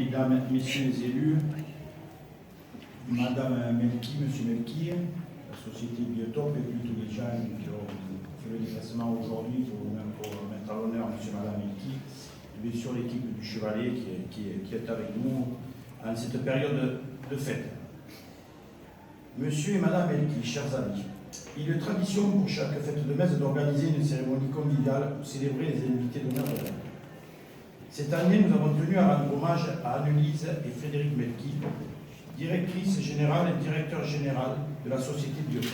Mesdames, Messieurs les élus, Madame Melki, Monsieur Melki, la société Biotope et puis tous les gens qui ont fait le déplacement aujourd'hui pour mettre à l'honneur Monsieur et Madame Melki, et bien sûr l'équipe du Chevalet qui est avec nous en cette période de fête. Monsieur et Madame Melki, chers amis, il est tradition pour chaque fête de messe d'organiser une cérémonie conviviale pour célébrer les invités d'honneur de l'année. Cette année, nous avons tenu à rendre hommage à Anne-Lise et Frédéric Melki, directrice générale et directeur général de la société Biotope.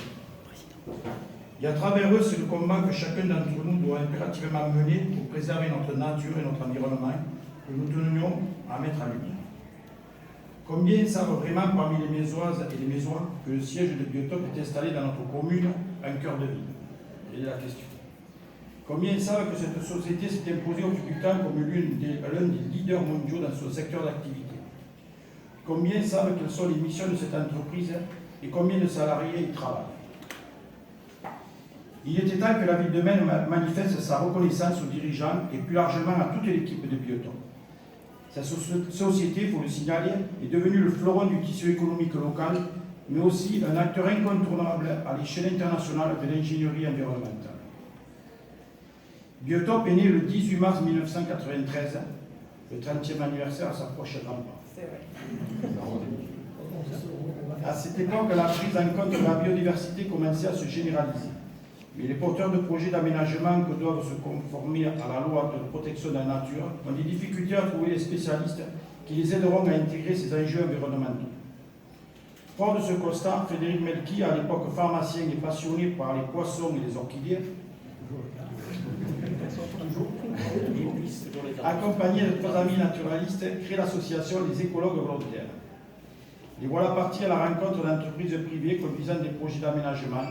Et à travers eux, c'est le combat que chacun d'entre nous doit impérativement mener pour préserver notre nature et notre environnement que nous tenions à mettre en lumière. Combien savent vraiment parmi les Mésoises et les Mésois que le siège de Biotope est installé dans notre commune, en cœur de ville? Quelle est la question? Combien savent que cette société s'est imposée au fil du temps comme l'un des leaders mondiaux dans son secteur d'activité? Combien savent quelles sont les missions de cette entreprise et combien de salariés y travaillent? Il était temps que la ville de Maine manifeste sa reconnaissance aux dirigeants et plus largement à toute l'équipe de Biotope. Cette société, il faut le signaler, est devenue le fleuron du tissu économique local, mais aussi un acteur incontournable à l'échelle internationale de l'ingénierie environnementale. Biotope est né le 18 mars 1993. Le 30e anniversaire s'approche à grands pas. C'est vrai. À cette époque, la prise en compte de la biodiversité commençait à se généraliser. Mais les porteurs de projets d'aménagement que doivent se conformer à la loi de protection de la nature ont des difficultés à trouver les spécialistes qui les aideront à intégrer ces enjeux environnementaux. Fort de ce constat, Frédéric Melki, à l'époque pharmacien et passionné par les poissons et les orchidées, accompagné de 3 amis naturalistes, crée l'association des écologues volontaires. Les voilà partis à la rencontre d'entreprises privées conduisant des projets d'aménagement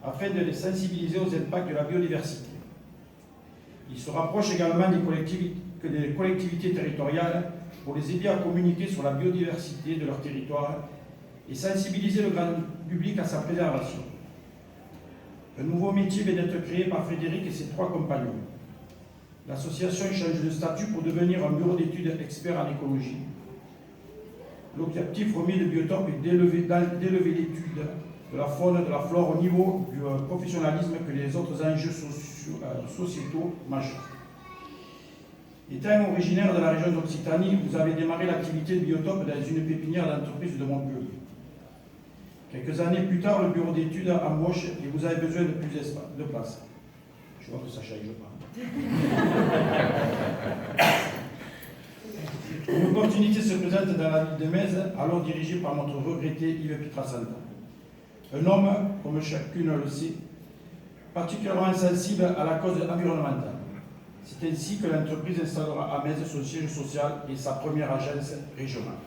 afin de les sensibiliser aux impacts de la biodiversité. Ils se rapprochent également des collectivités territoriales pour les aider à communiquer sur la biodiversité de leur territoire et sensibiliser le grand public à sa préservation. Un nouveau métier vient d'être créé par Frédéric et ses 3 compagnons. L'association change de statut pour devenir un bureau d'études expert en écologie. L'objectif premier de Biotope est d'élever l'étude de la faune, de la flore au niveau du professionnalisme que les autres enjeux sociétaux majeurs. Étant originaire de la région d'Occitanie, vous avez démarré l'activité de Biotope dans une pépinière d'entreprise de Montpellier. Quelques années plus tard, le bureau d'études embauche et vous avez besoin de plus de place. Je vois que ça ne change pas. Une opportunité se présente dans la ville de Metz, alors dirigée par notre regretté Yves Pietrasanta. Un homme, comme chacune le sait, particulièrement sensible à la cause environnementale. C'est ainsi que l'entreprise installera à Metz son siège social et sa première agence régionale.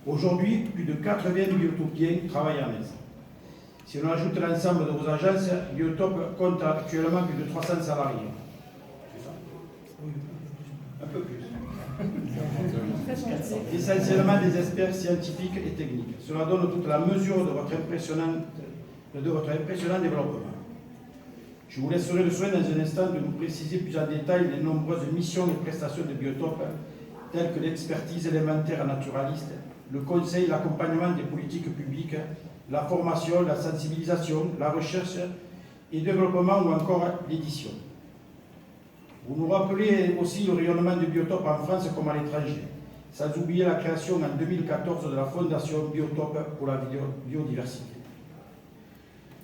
Aujourd'hui, plus de 80 biotopiens travaillent à Metz. Si on ajoute l'ensemble de vos agences, Biotope compte actuellement plus de 300 salariés. C'est ça? Un peu plus. Essentiellement des experts scientifiques et techniques. Cela donne toute la mesure de votre impressionnant développement. Je vous laisserai le soin dans un instant de nous préciser plus en détail les nombreuses missions et prestations de Biotope, telles que l'expertise élémentaire naturaliste, le conseil et l'accompagnement des politiques publiques, la formation, la sensibilisation, la recherche et développement ou encore l'édition. Vous nous rappelez aussi le rayonnement de Biotope en France comme à l'étranger, sans oublier la création en 2014 de la Fondation Biotope pour la biodiversité.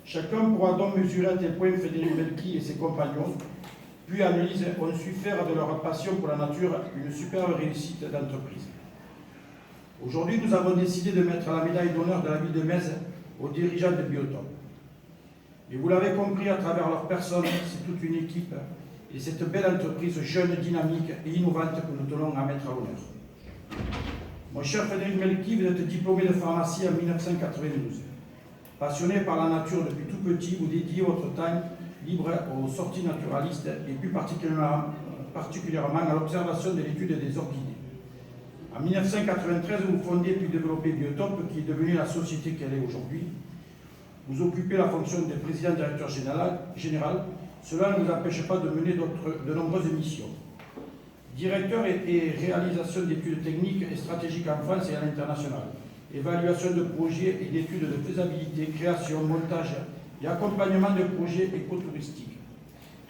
Chacun pourra donc mesurer à tel point Frédéric Melki et ses compagnons, puis Anne-Lise, ont su faire de leur passion pour la nature une superbe réussite d'entreprise. Aujourd'hui, nous avons décidé de mettre la médaille d'honneur de la ville de Metz aux dirigeants de Biotope. Et vous l'avez compris, à travers leur personne, c'est toute une équipe et cette belle entreprise jeune, dynamique et innovante que nous tenons à mettre à l'honneur. Mon cher Frédéric Melki, vous êtes diplômé de pharmacie en 1992. Passionné par la nature depuis tout petit, vous dédiez votre temps libre aux sorties naturalistes et plus particulièrement à l'observation de l'étude des orchidées. En 1993, vous fondez puis développez Biotope, qui est devenue la société qu'elle est aujourd'hui. Vous occupez la fonction de président-directeur général. Cela ne vous empêche pas de mener de nombreuses missions. Directeur et réalisation d'études techniques et stratégiques en France et à l'international. Évaluation de projets et d'études de faisabilité, création, montage et accompagnement de projets écotouristiques.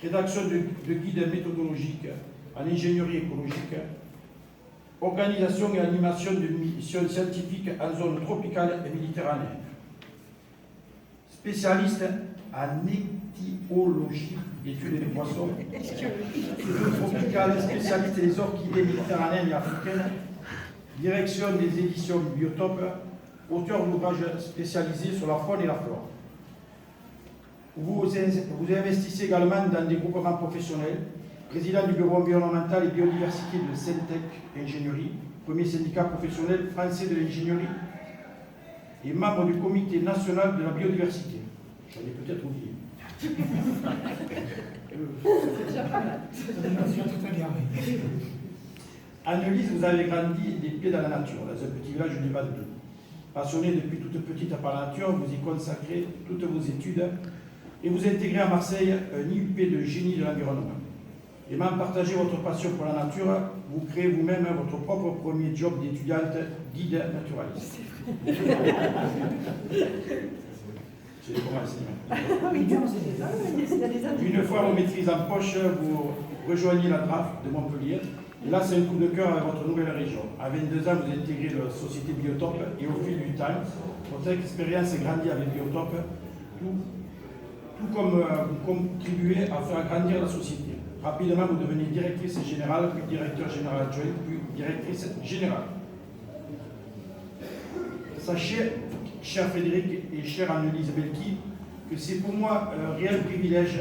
Rédaction de guides méthodologiques en ingénierie écologique. Organisation et animation de missions scientifiques en zone tropicale et méditerranéenne. Spécialiste en étiologie, études des poissons, tropicale, spécialiste des orchidées méditerranéennes et africaines, direction des éditions Biotope, auteur d'ouvrages spécialisés sur la faune et la flore. Vous investissez également dans des groupements professionnels, président du bureau environnemental et biodiversité de Syntec Ingénierie, premier syndicat professionnel français de l'ingénierie, et membre du comité national de la biodiversité. J'en ai peut-être oublié. C'est déjà pas mal. Annelise, vous avez grandi les pieds dans la nature, dans un petit village du Val-d'Eu. Passionné depuis toute petite par la nature, vous y consacrez toutes vos études et vous intégrez à Marseille un IUP de génie de l'environnement. Aimant partager votre passion pour la nature, vous créez vous-même votre propre premier job d'étudiante guide naturaliste. J'ai commencé. Une fois vos maîtrises en poche, vous rejoignez la DRAF de Montpellier. Et là, c'est un coup de cœur à votre nouvelle région. À 22 ans, vous intégrez la société Biotope et au fil du temps, votre expérience grandit avec Biotope, tout comme vous contribuez à faire grandir la société. Rapidement, vous devenez directrice générale, puis directeur général adjoint, puis directrice générale. Sachez, cher Frédéric et chère Annelise Belki, que c'est pour moi un réel privilège,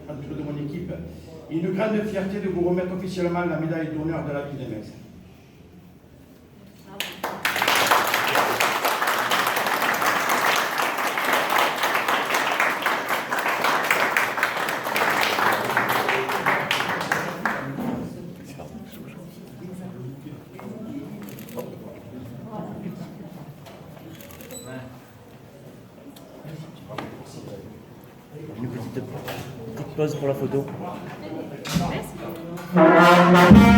entre de mon équipe, et une grande fierté de vous remettre officiellement la médaille d'honneur de la ville de Metz. Une petite pause pour la photo. Merci.